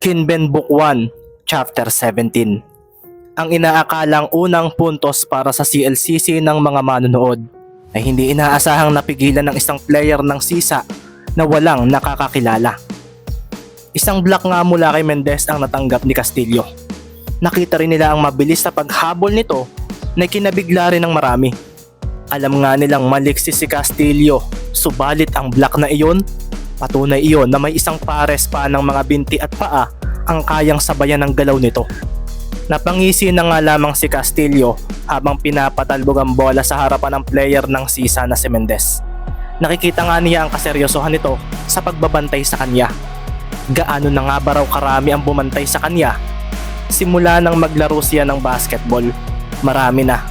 Kinben Book 1, Chapter 17. Ang inaakalang unang puntos para sa CLCC ng mga manonood ay hindi inaasahang napigilan ng isang player ng sisa na walang nakakakilala. Isang block nga mula kay Mendez ang natanggap ni Castillo. Nakita rin nila ang mabilis na paghabol nito na kinabigla rin ng marami. Alam nga nilang maliksi si Castillo, subalit ang block na iyon, patunay iyon na may isang pares pa ng mga binti at paa ang kayang sabayan ng galaw nito. Napangisi na nga lamang si Castillo habang pinapatalbog ang bola sa harapan ng player ng sisa na si Mendez. Nakikita nga niya ang kaseryosohan nito sa pagbabantay sa kanya. Gaano na nga ba raw karami ang bumantay sa kanya? Simula nang maglaro siya ng basketball, marami na.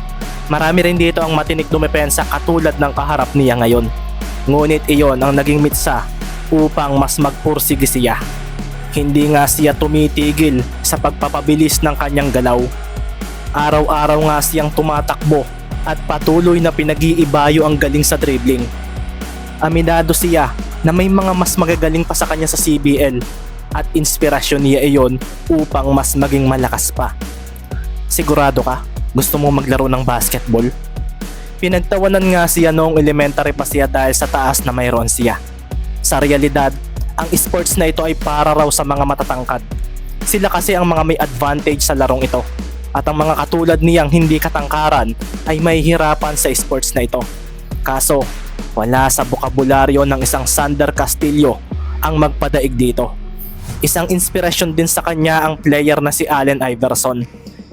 Marami rin dito ang matinik dumepensa katulad ng kaharap niya ngayon. Ngunit iyon ang naging mitsa upang mas magpursige siya. Hindi nga siya tumitigil sa pagpapabilis ng kanyang galaw. Araw-araw nga siyang tumatakbo at patuloy na pinag-iibayo ang galing sa dribbling. Aminado siya na may mga mas magagaling pa sa kanya sa CBL at inspirasyon niya iyon upang mas maging malakas pa. Sigurado ka? Gusto mo maglaro ng basketball? Pinagtawanan nga siya noong elementary pa siya dahil sa taas na mayroon siya. Sa realidad, ang sports na ito ay para raw sa mga matatangkad. Sila kasi ang mga may advantage sa larong ito. At ang mga katulad niyang hindi katangkaran ay mahihirapan sa sports na ito. Kaso, wala sa bokabularyo ng isang Sander Castillo ang magpadaig dito. Isang inspirasyon din sa kanya ang player na si Allen Iverson.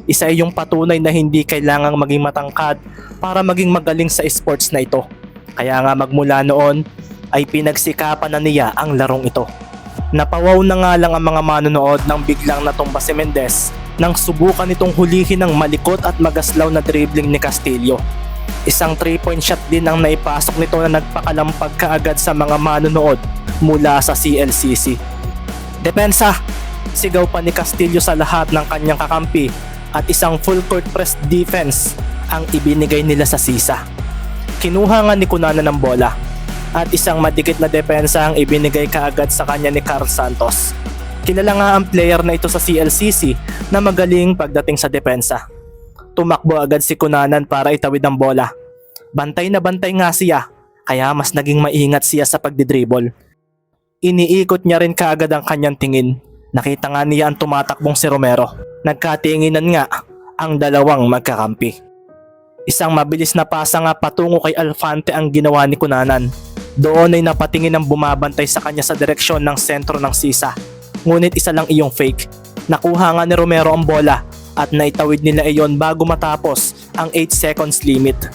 Isa yung patunay na hindi kailangang maging matangkad para maging magaling sa sports na ito. Kaya nga magmula noon ay pinagsikapan na niya ang larong ito. Napawaw na nga lang ang mga manonood nang biglang natumba si Mendez nang subukan itong hulihin ng malikot at magaslaw na dribbling ni Castillo. Isang 3-point shot din ang naipasok nito na nagpakalampag kaagad sa mga manonood mula sa CLCC. Depensa! Sigaw pa ni Castillo sa lahat ng kanyang kakampi at isang full court press defense ang ibinigay nila sa sisa. Kinuha nga ni Cunanan ng bola at isang madikit na depensa ang ibinigay kaagad sa kanya ni Carl Santos. Kilala nga ang player na ito sa CLCC na magaling pagdating sa depensa. Tumakbo agad si Cunanan para itawid ang bola. Bantay na bantay nga siya, kaya mas naging maingat siya sa pagdidribble. Iniikot niya rin kaagad ang kanyang tingin. Nakita nga niya ang tumatakbong si Romero. Nagkatinginan nga ang dalawang magkakampi. Isang mabilis na pasa nga patungo kay Alfante ang ginawa ni Cunanan. Doon ay napatingin ang bumabantay sa kanya sa direksyon ng sentro ng sisa. Ngunit isa lang iyong fake. Nakuha nga ni Romero ang bola at naitawid nila iyon bago matapos ang 8 seconds limit.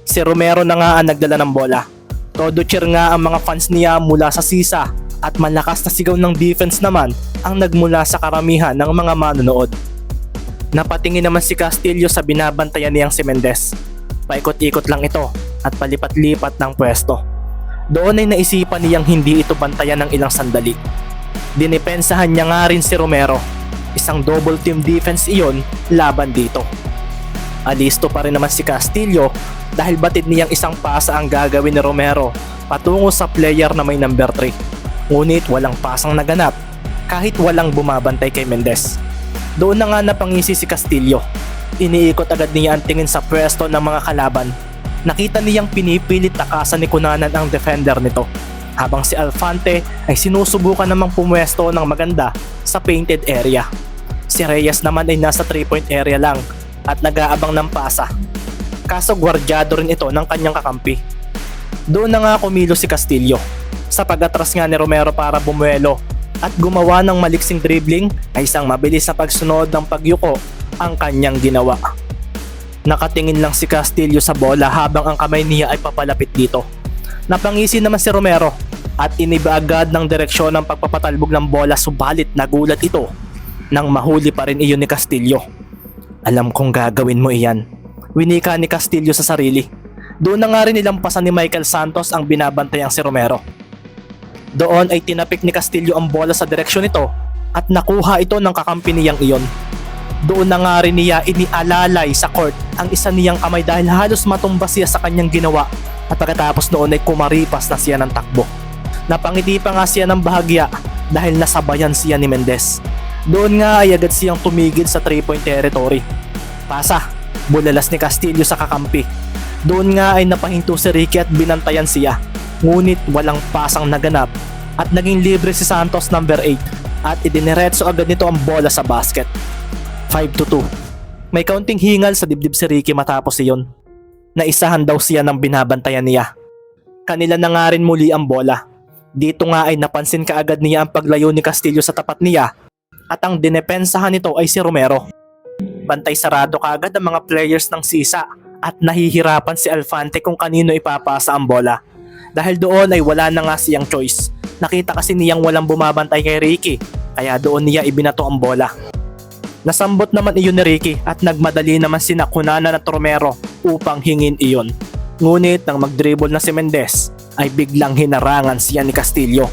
Si Romero na nga ang nagdala ng bola. Todo cheer nga ang mga fans niya mula sa sisa at malakas na sigaw ng defense naman ang nagmula sa karamihan ng mga manonood. Napatingin naman si Castillo sa binabantayan niyang si Mendez. Paikot-ikot lang ito at palipat-lipat ng pwesto. Doon ay naisipan niyang hindi ito bantayan ng ilang sandali. Dinipensahan niya nga rin si Romero. Isang double team defense iyon laban dito. Alisto pa rin naman si Castillo dahil batid niyang isang pasa ang gagawin ni Romero patungo sa player na may number 3. Ngunit walang pasang naganap kahit walang bumabantay kay Mendez. Doon na nga napangisi si Castillo. Iniikot agad niya ang tingin sa pwesto ng mga kalaban. Nakita niyang pinipilit takasan ni Cunanan ang defender nito, habang si Alfante ay sinusubukan namang pumwesto ng maganda sa painted area. Si Reyes naman ay nasa 3-point area lang at nag-aabang ng pasa. Kaso gwardyado rin ito ng kanyang kakampi. Doon na nga kumilos si Castillo. Sa pag-atras nga ni Romero para bumuelo at gumawa ng maliksing dribbling ay isang mabilis na pagsunod ng pagyuko ang kanyang ginawa. Nakatingin lang si Castillo sa bola habang ang kamay niya ay papalapit dito. Napangisi naman si Romero at iniba agad ng direksyon ng pagpapatalbog ng bola, subalit nagulat ito nang mahuli pa rin iyon ni Castillo. Alam kong gagawin mo iyan, winika ni Castillo sa sarili. Doon na nga rin nilampasan ni Michael Santos ang binabantayang si Romero. Doon ay tinapik ni Castillo ang bola sa direksyon nito at nakuha ito ng kakampi niyang iyon. Doon na nga rin niya inialalay sa court ang isa niyang kamay dahil halos matumba siya sa kanyang ginawa at pagkatapos noon ay kumaripas na siya ng takbo. Napangiti pa nga siya ng bahagya dahil nasabayan siya ni Mendez. Doon nga ay agad siyang tumigil sa 3-point territory. Pasa, bulalas ni Castillo sa kakampi. Doon nga ay napahinto si Ricky at binantayan siya. Ngunit walang pasang naganap at naging libre si Santos number 8 at idiniretso agad nito ang bola sa basket. 5-2. May kaunting hingal sa dibdib si Ricky matapos iyon. Naisahan daw siya ng binabantayan niya. Kanila na nga rin muli ang bola. Dito nga ay napansin kaagad niya ang paglayo ni Castillo sa tapat niya at ang dinepensahan nito ay si Romero. Bantay sarado kaagad ang mga players ng Sisa at nahihirapan si Alfante kung kanino ipapasa ang bola. Dahil doon ay wala na nga siyang choice. Nakita kasi niyang walang bumabantay kay Ricky kaya doon niya ibinato ang bola. Nasambot naman iyon ni Ricky at nagmadali naman sina Cunanan at Romero upang hingin iyon. Ngunit nang mag-dribble na si Mendez ay biglang hinarangan siya ni Castillo.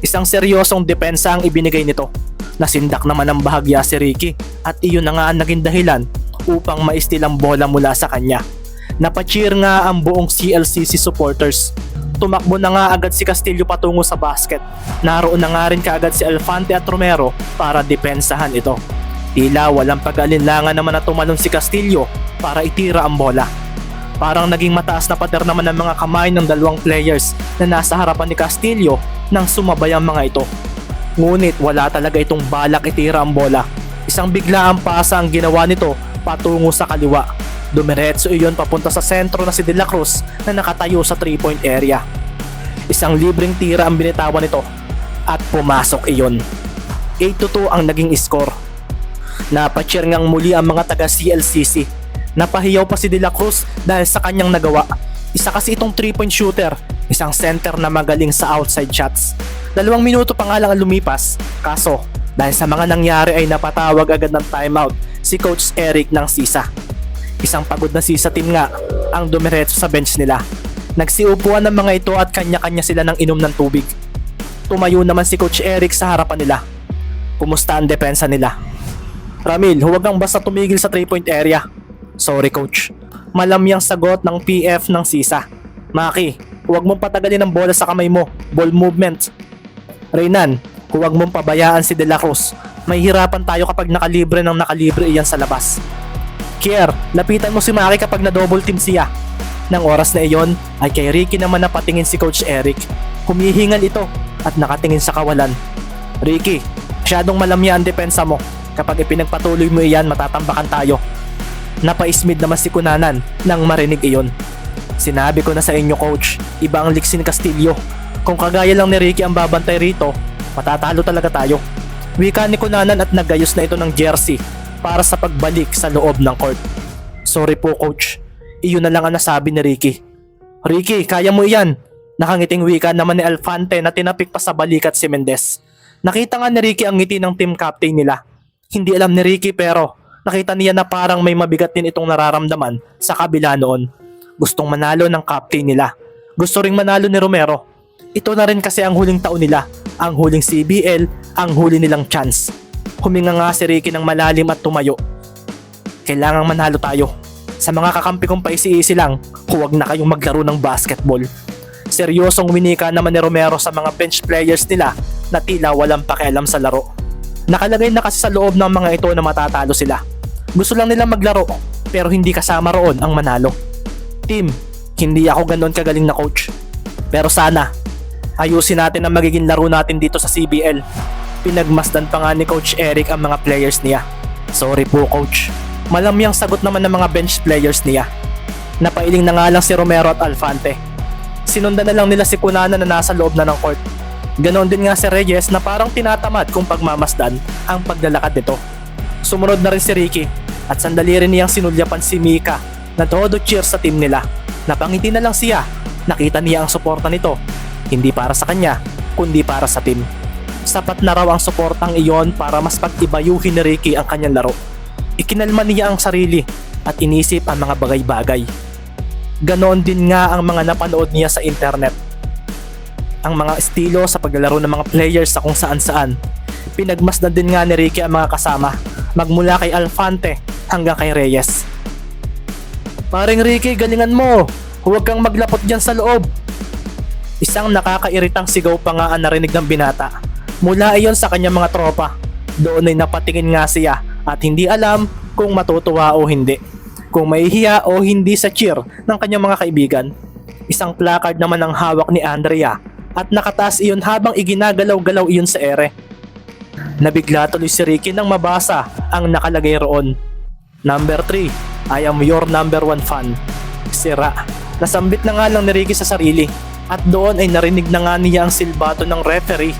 Isang seryosong depensa ang ibinigay nito. Nasindak naman ang bahagya si Ricky at iyon na nga ang naging dahilan upang maistil ang bola mula sa kanya. Napacheer nga ang buong CLCC supporters. Tumakbo na nga agad si Castillo patungo sa basket. Naroon na nga rin kaagad si Alfante at Romero para depensahan ito. Tila walang pag-alinlangan naman na tumalon si Castillo para itira ang bola. Parang naging mataas na pader naman ang mga kamay ng dalawang players na nasa harapan ni Castillo nang sumabay ang mga ito. Ngunit wala talaga itong balak itira ang bola. Isang biglaang pasa ang ginawa nito patungo sa kaliwa. Dumiretso iyon papunta sa sentro na si De La Cruz na nakatayo sa 3-point area. Isang libreng tira ang binitawan nito at pumasok iyon. 8-2 ang naging score. Napacheer ngang muli ang mga taga CLCC. Napahiyaw pa si De La Cruz dahil sa kanyang nagawa. Isa kasi itong 3-point shooter, isang center na magaling sa outside shots. 2 minuto pa nga lang ang lumipas, kaso dahil sa mga nangyari ay napatawag agad ng timeout si Coach Eric ng Sisa. Isang pagod na Sisa team nga ang dumiretso sa bench nila. Nagsiupuan ng mga ito at kanya-kanya sila ng inom ng tubig. Tumayo naman si Coach Eric sa harapan nila. Kumusta ang depensa nila? Ramil, huwag kang basta tumigil sa 3-point area. Sorry coach. Malamyang sagot ng PF ng Sisa. Maki, huwag mong patagalin ang bola sa kamay mo. Ball movement. Reynan, huwag mong pabayaan si De La Cruz. May hirapan tayo kapag nakalibre iyan sa labas. Kier, lapitan mo si Maki kapag na-double team siya. Nang oras na iyon ay kay Ricky naman napatingin si Coach Eric. Humihingal ito at nakatingin sa kawalan. Ricky, masyadong malamya ang depensa mo. Kapag ipinagpatuloy mo iyan, matatambakan tayo. Napaismid naman si Cunanan nang marinig iyon. Sinabi ko na sa inyo coach, iba ang liksi ni Castillo. Kung kagaya lang ni Ricky ang babantay rito, matatalo talaga tayo. Wika ni Cunanan at nagayos na ito ng jersey para sa pagbalik sa loob ng court. Sorry po coach, iyon na lang ang nasabi ni Ricky. Ricky, kaya mo iyan. Nakangiting wika naman ni Alfante na tinapik pa sa balikat si Mendez. Nakita nga ni Ricky ang ngiti ng team captain nila. Hindi alam ni Ricky pero nakita niya na parang may mabigat din itong nararamdaman sa kabila noon. Gustong manalo ng captain nila. Gusto ring manalo ni Romero. Ito na rin kasi ang huling taon nila. Ang huling CBL, ang huli nilang chance. Huminga nga si Ricky ng malalim at tumayo. Kailangang manalo tayo. Sa mga kakampi kong paisi-isi lang, huwag na kayong maglaro ng basketball. Seryosong winika naman ni Romero sa mga bench players nila na tila walang pakialam sa laro. Nakalagay na kasi sa loob ng mga ito na matatalo sila. Gusto lang nilang maglaro pero hindi kasama roon ang manalo. Team, hindi ako ganoon kagaling na coach. Pero sana, ayusin natin ang magiging laro natin dito sa CBL. Pinagmasdan pa nga ni Coach Eric ang mga players niya. Sorry po coach. Malamyang sagot naman ng mga bench players niya. Napailing na nga lang si Romero at Alfante. Sinundan na lang nila si Cunanan na nasa loob na ng court. Ganon din nga si Reyes na parang tinatamad kung pagmamasdan ang paglalakad nito. Sumunod na rin si Ricky at sandali rin niyang sinulyapan si Mika na todo cheer sa team nila. Napangiti na lang siya. Nakita niya ang suporta nito. Hindi para sa kanya, kundi para sa team. Sapat na raw ang suportang iyon para mas pag-ibayuhin ni Ricky ang kanyang laro. Ikinalma niya ang sarili at inisip ang mga bagay-bagay. Ganon din nga ang mga napanood niya sa internet. Ang mga estilo sa paglalaro ng mga players sa kung saan-saan. Pinagmasdan din nga ni Ricky ang mga kasama, magmula kay Alfante hanggang kay Reyes. Paring Ricky, galingan mo! Huwag kang maglapot dyan sa loob! Isang nakakairitang sigaw pa nga ang narinig ng binata. Mula iyon sa kanyang mga tropa. Doon ay napatingin nga siya at hindi alam kung matutuwa o hindi. Kung mahihiya o hindi sa cheer ng kanyang mga kaibigan. Isang placard naman ang hawak ni Andrea at nakataas iyon habang iginagalaw-galaw iyon sa ere. Nabigla tuloy si Ricky nang mabasa ang nakalagay roon. Number 3, I am your number 1 fan. Sira. Nasambit na nga lang ni Ricky sa sarili at doon ay narinig na nga niya ang silbato ng referee.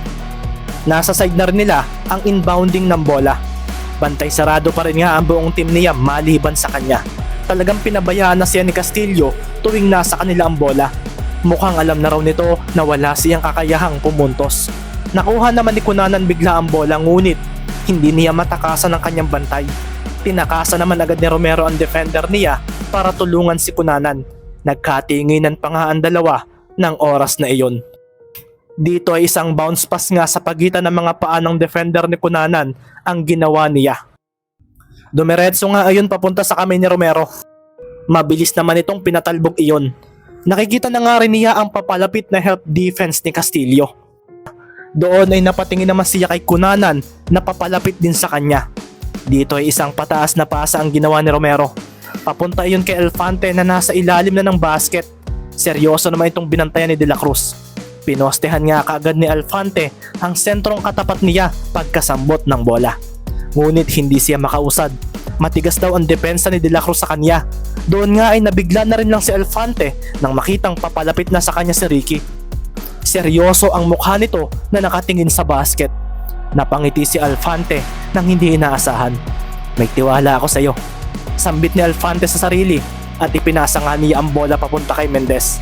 Nasa side na rin nila ang inbounding ng bola. Bantay sarado pa rin nga ang buong team niya maliban sa kanya. Talagang pinabayaan na siya ni Castillo tuwing nasa kanila ang bola. Mukhang alam na raw nito na wala siyang kakayahang pumuntos. Nakuha naman ni Cunanan bigla ang bola ngunit hindi niya matakasan ang kanyang bantay. Tinakasan naman agad ni Romero ang defender niya para tulungan si Cunanan. Nagkatinginan pa nga ang dalawa ng oras na iyon. Dito ay isang bounce pass nga sa pagitan ng mga paa ng defender ni Cunanan ang ginawa niya. Dumiretso nga ayon papunta sa kamay ni Romero. Mabilis naman itong pinatalbog iyon. Nakikita na nga rin niya ang papalapit na help defense ni Castillo. Doon ay napatingin naman siya kay Cunanan na papalapit din sa kanya. Dito ay isang pataas na pasa ang ginawa ni Romero. Papunta iyon kay Elefante na nasa ilalim na ng basket. Seryoso naman itong binantayan ni De La Cruz. Pinostehan nga kaagad ni Elefante ang sentrong katapat niya pagkasambot ng bola. Ngunit hindi siya makausad. Matigas daw ang depensa ni De La Cruz sa kanya. Doon nga ay nabigla na rin lang si Elefante nang makitang papalapit na sa kanya si Ricky. Seryoso ang mukha nito na nakatingin sa basket. Napangiti si Elefante nang hindi inaasahan. May tiwala ako sa iyo. Sambit ni Elefante sa sarili at ipinasa nga niya ang bola papunta kay Mendez.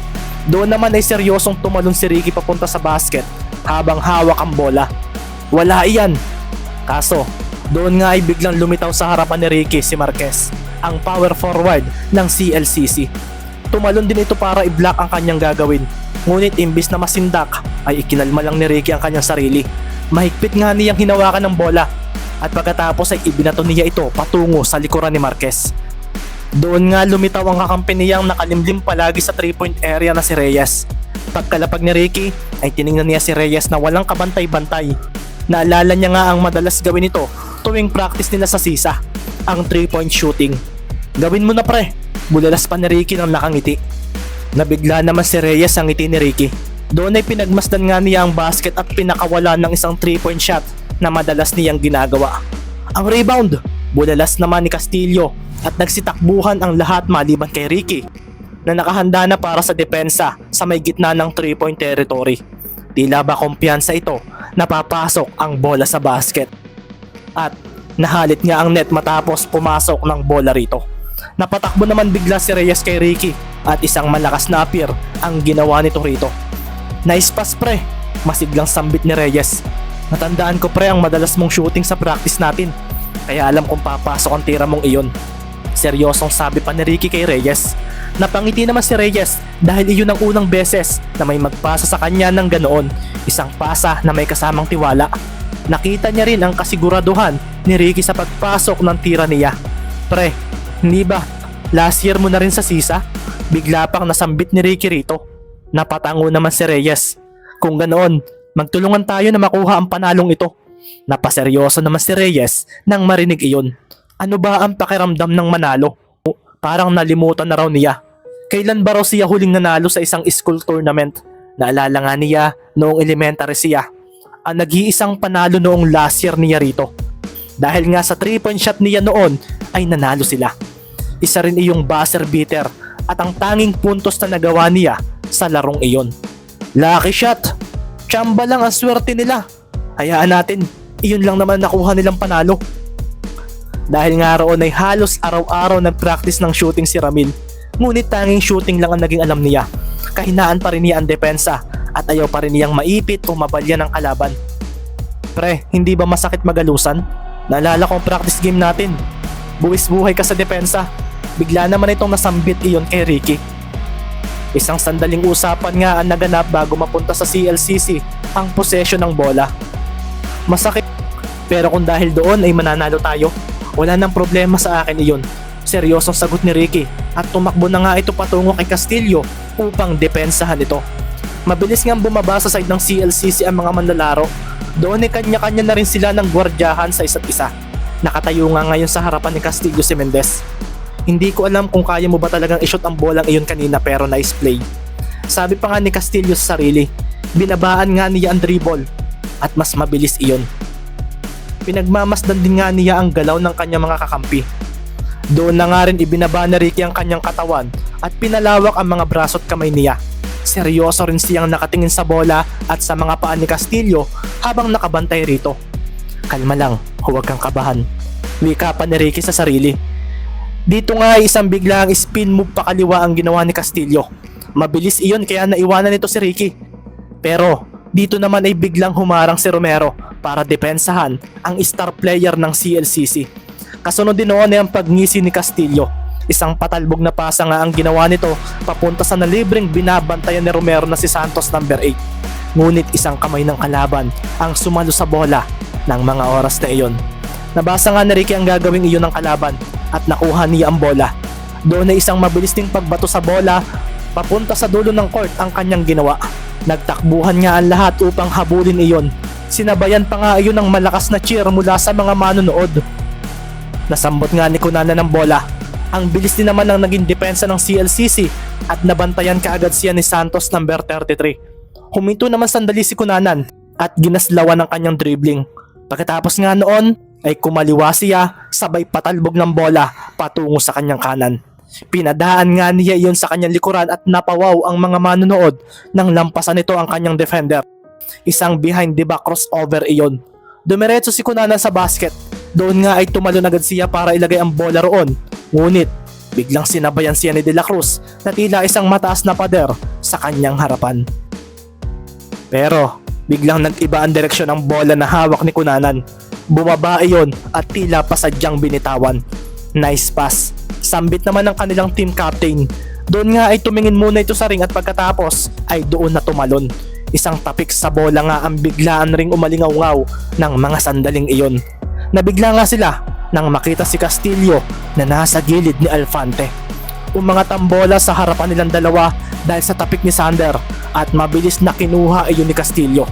Doon naman ay seryosong tumalon si Ricky papunta sa basket habang hawak ang bola. Wala iyan. Kaso, doon nga ay biglang lumitaw sa harapan ni Ricky si Marquez, ang power forward ng CLCC. Tumalon din ito para i-block ang kanyang gagawin. Ngunit imbis na masindak ay ikinalma lang ni Ricky ang kanyang sarili. Mahigpit nga niyang hinawakan ng bola at pagkatapos ay ibinato niya ito patungo sa likuran ni Marquez. Doon nga lumitaw ang kakampi niyang nakalimlim palagi sa 3-point area na si Reyes. Pagkalapag ni Ricky ay tiningnan niya si Reyes na walang kabantay-bantay. Naalala niya nga ang madalas gawin ito tuwing practice nila sa sisa, ang 3-point shooting. Gawin mo na pre, bulalas pa ni Ricky nang nakangiti. Nabigla naman si Reyes ang ngiti ni Ricky. Doon ay pinagmasdan nga niya ang basket at pinakawala ng isang 3-point shot na madalas niyang ginagawa. Ang rebound, bulalas naman ni Castillo at nagsitakbuhan ang lahat maliban kay Ricky na nakahanda na para sa depensa sa may gitna ng 3-point territory. Tila ba kumpiyansa ito na papasok ang bola sa basket. At nahalit nga ang net matapos pumasok ng bola rito. Napatakbo naman bigla si Reyes kay Ricky at isang malakas na appear ang ginawa nito rito. Nice pass pre, masiglang sambit ni Reyes. Natandaan ko pre ang madalas mong shooting sa practice natin, kaya alam kung papasok ang tira mong iyon. Seryosong sabi pa ni Ricky kay Reyes. Napangiti naman si Reyes dahil iyon ang unang beses na may magpasa sa kanya ng ganoon. Isang pasa na may kasamang tiwala. Nakita niya rin ang kasiguraduhan ni Ricky sa pagpasok ng tira niya. Pre, hindi ba last year mo na rin sa sisa? Bigla pang nasambit ni Ricky rito. Napatango naman si Reyes. Kung ganoon, magtulungan tayo na makuha ang panalong ito. Napaseryoso naman si Reyes nang marinig iyon. Ano ba ang pakiramdam ng manalo? Parang nalimutan na raw niya. Kailan ba raw siya huling nanalo sa isang school tournament? Naalala nga niya noong elementary siya. Ang nag-iisang panalo noong last year niya rito. Dahil nga sa 3-point shot niya noon ay nanalo sila. Isa rin iyong buzzer beater at ang tanging puntos na nagawa niya sa larong iyon. Lucky shot! Tsamba lang ang swerte nila. Hayaan natin, iyon lang naman nakuha nilang panalo. Dahil nga roon ay halos araw-araw nag-practice ng shooting si Ramil. Ngunit tanging shooting lang ang naging alam niya. Kahinaan pa rin niya ang depensa at ayaw pa rin niyang maipit o mabalya ng kalaban. Pre, hindi ba masakit magalusan? Naalala ko ang practice game natin. Buwis buhay ka sa depensa. Bigla naman itong nasambit iyon kay Ricky. Isang sandaling usapan nga ang naganap bago mapunta sa CLCC ang possession ng bola. Masakit, pero kung dahil doon ay mananalo tayo, wala nang problema sa akin iyon. Seryosong sagot ni Ricky at tumakbo na nga ito patungo kay Castillo upang depensahan ito. Mabilis ngang bumaba sa side ng CLCC ang mga manlalaro. Doon ay kanya-kanya na rin sila ng gwardyahan sa isa't isa. Nakatayo nga ngayon sa harapan ni Castillo si Mendez. Hindi ko alam kung kaya mo ba talagang i-shoot ang bolang iyon kanina pero nice play. Sabi pa nga ni Castillo sa sarili, binabaan nga niya ang dribble at mas mabilis iyon. Pinagmamasdan din nga niya ang galaw ng kanyang mga kakampi. Doon na nga rin ibinaba ni Ricky ang kanyang katawan at pinalawak ang mga braso at kamay niya. Seryoso rin siyang nakatingin sa bola at sa mga paa ni Castillo habang nakabantay rito. Kalma lang, huwag kang kabahan. Wika pa ni Ricky sa sarili. Dito nga ay isang biglang spin move pakaliwa ang ginawa ni Castillo. Mabilis iyon kaya naiwanan nito si Ricky. Pero dito naman ay biglang humarang si Romero para depensahan ang star player ng CLCC. Kasunod din noon ay ang pagngisi ni Castillo. Isang patalbog na pasa nga ang ginawa nito papunta sa nalibreng binabantayan ni Romero na si Santos number 8. Ngunit isang kamay ng kalaban ang sumalo sa bola ng mga oras na iyon. Nabasa nga ni Ricky ang gagawing iyon ng kalaban at nakuha niya ang bola. Doon ay isang mabilis ding pagbato sa bola papunta sa dulo ng court ang kanyang ginawa. Nagtakbuhan nga ang lahat upang habulin iyon. Sinabayan pa nga iyon ng malakas na cheer mula sa mga manonood. Nasambot nga ni Cunanan ng bola. Ang bilis din naman ng naging depensa ng CLCC at nabantayan kaagad siya ni Santos number 33. Huminto naman sandali si Cunanan at ginaslawan ng kanyang dribbling. Pagkatapos nga noon ay kumaliwa siya sabay patalbog ng bola patungo sa kanyang kanan. Pinadaan nga niya iyon sa kanyang likuran at napawaw ang mga manonood nang lampasan nito ang kanyang defender. Isang behind the back crossover iyon. Dumiretso si Cunanan sa basket. Doon nga ay tumalon agad siya para ilagay ang bola roon. Ngunit biglang sinabayan siya ni De La Cruz na tila isang mataas na pader sa kanyang harapan. Pero biglang nag-iba ang direksyon ng bola na hawak ni Cunanan. Bumaba iyon at tila pasadyang binitawan. Nice pass. Sambit naman ng kanilang team captain. Doon nga ay tumingin muna ito sa ring at pagkatapos ay doon na tumalon. Isang tapik sa bola nga ang biglaan ring umalingaw-ngaw ng mga sandaling iyon. Nabigla nga sila nang makita si Castillo na nasa gilid ni Alfante. Umangat ang bola sa harapan nilang dalawa dahil sa tapik ni Sander at mabilis na kinuha iyon ni Castillo.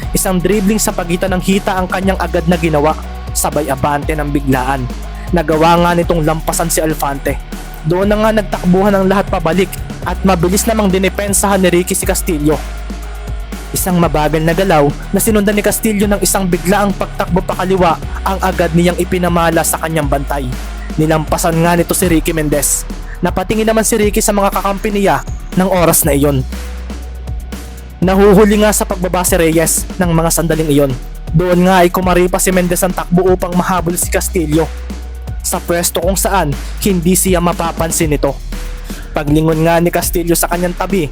Isang dribbling sa pagitan ng hita ang kanyang agad na ginawa, sabay abante ng biglaan. Nagawa nga nitong lampasan si Alfante. Doon na nga nagtakbuhan ang lahat pabalik at mabilis namang dinepensahan ni Ricky si Castillo. Isang mabagal na galaw na sinundan ni Castillo ng isang biglaang pagtakbo pakaliwa ang agad niyang ipinamala sa kanyang bantay. Nilampasan nga nito si Ricky Mendez. Napatingin naman si Ricky sa mga kakampi niya ng oras na iyon. Nahuhuli nga sa pagbaba si Reyes ng mga sandaling iyon. Doon nga ay kumaripa si Mendez ang takbo upang mahabol si Castillo sa pwesto kung saan hindi siya mapapansin nito. Paglingon nga ni Castillo sa kanyang tabi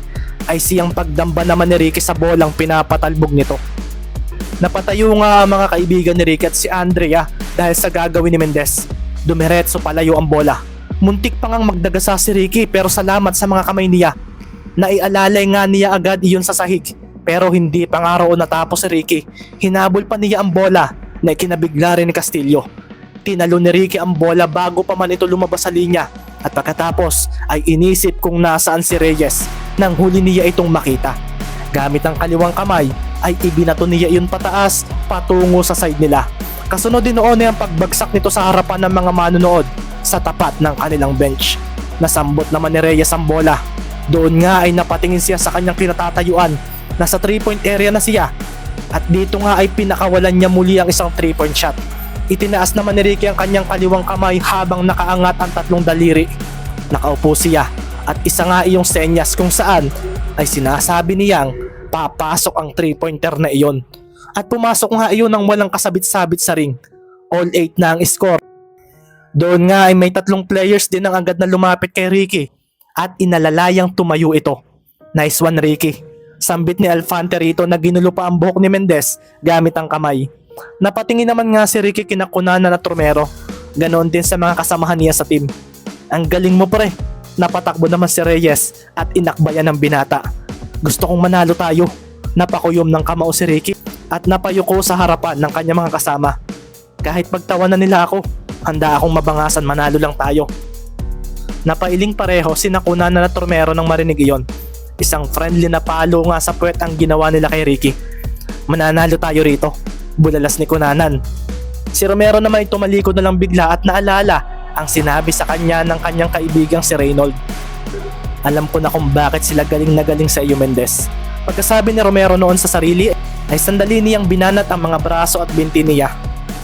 ay siyang pagdamba naman ni Ricky sa bolang pinapatalbog nito. Napatayo nga ang mga kaibigan ni Ricky at si Andrea dahil sa gagawin ni Mendez. Dumiretso palayo ang bola. Muntik pa ngang magdagasa si Ricky pero salamat sa mga kamay niya. Naialalay nga niya agad iyon sa sahig. Pero hindi pa nga roon natapos si Ricky. Hinabol pa niya ang bola na ikinabigla rin ni Castillo. Tinalo ni Ricky ang bola bago pa man ito lumabas sa linya. At pagkatapos ay inisip kung nasaan si Reyes nang huli niya itong makita. Gamit ang kaliwang kamay ay ibinato niya iyon pataas patungo sa side nila. Kasunod din noon ay ang pagbagsak nito sa harapan ng mga manonood sa tapat ng kanilang bench. Nasambot naman ni Reyes ang bola. Doon nga ay napatingin siya sa kanyang kinatatayuan. Nasa 3-point area na siya. At dito nga ay pinakawalan niya muli ang isang 3-point shot. Itinaas naman ni Ricky ang kanyang kaliwang kamay habang nakaangat ang tatlong daliri. Nakaupo siya at isa nga iyong senyas kung saan ay sinasabi niyang papasok ang 3-pointer na iyon. At pumasok nga iyon nang walang kasabit-sabit sa ring. All 8 na ang score. Doon nga ay may tatlong players din ang agad na lumapit kay Ricky at inalalayang tumayo ito. Nice one Ricky. Sambit ni Alfante rito na ginulo pa ang buhok ni Mendez gamit ang kamay. Napatingin naman nga si Ricky kina Cunanan at Romero. Ganon din sa mga kasamahan niya sa team. Ang galing mo pre. Napatakbo naman si Reyes at inakbayan ng binata. Gusto kong manalo tayo. Napakuyom ng kamao si Ricky at napayuko sa harapan ng kanyang mga kasama. Kahit pagtawanan nila ako, handa akong mabangasan manalo lang tayo. Napailing pareho sina Cunanan at Romero nang marinig iyon. Isang friendly na palo nga sa puwet ang ginawa nila kay Ricky. Mananalo tayo rito, bulalas ni Kunanan. Si Romero naman ay tumalikod na lang bigla at naalala ang sinabi sa kanya ng kanyang kaibigang si Reynold. Alam ko na kung bakit sila galing na galing sa iyo, Mendez. Pagkasabi ni Romero noon sa sarili ay sandali niyang binanat ang mga braso at binti niya.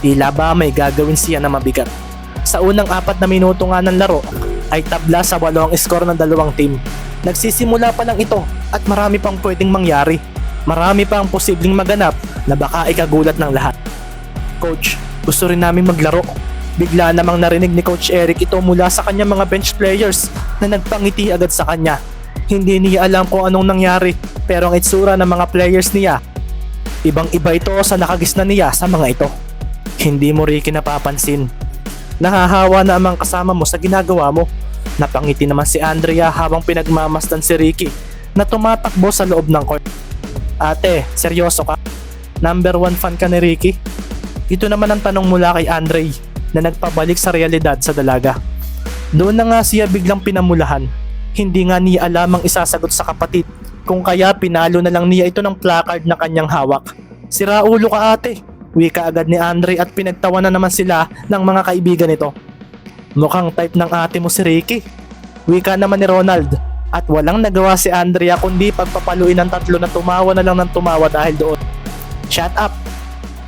Tila ba may gagawin siya na mabigat. Sa unang 4 na minuto nga ng laro ay tabla sa 8 ang score ng dalawang team. Nagsisimula pa lang ito at marami pang pwedeng mangyari. Marami pang posibleng maganap na baka ikagulat ng lahat. Coach, gusto rin namin maglaro. Bigla namang narinig ni Coach Eric ito mula sa kanyang mga bench players na nagpangiti agad sa kanya. Hindi niya alam kung anong nangyari pero ang itsura ng mga players niya, ibang iba ito sa nakagisna niya sa mga ito. Hindi mo Ricky napapansin. Nahahawa na ang mga kasama mo sa ginagawa mo. Napangiti naman si Andrea habang pinagmamasdan si Ricky na tumatakbo sa loob ng court. Ate, seryoso ka? Number 1 fan ka ni Ricky? Ito naman ang tanong mula kay Andre na nagpabalik sa realidad sa dalaga. Doon na nga siya biglang pinamulahan. Hindi nga niya alam ang isasagot sa kapatid kung kaya pinalo na lang niya ito ng placard na kanyang hawak. Sira ulo ka ate, wika agad ni Andre at pinagtawanan naman sila ng mga kaibigan nito. Mukhang type ng ate mo si Ricky, wika naman ni Ronald. At walang nagawa si Andrea kundi pagpapaluin ng tatlo na tumawa na lang ng tumawa dahil doon. Shut up!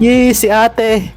Yee, si ate!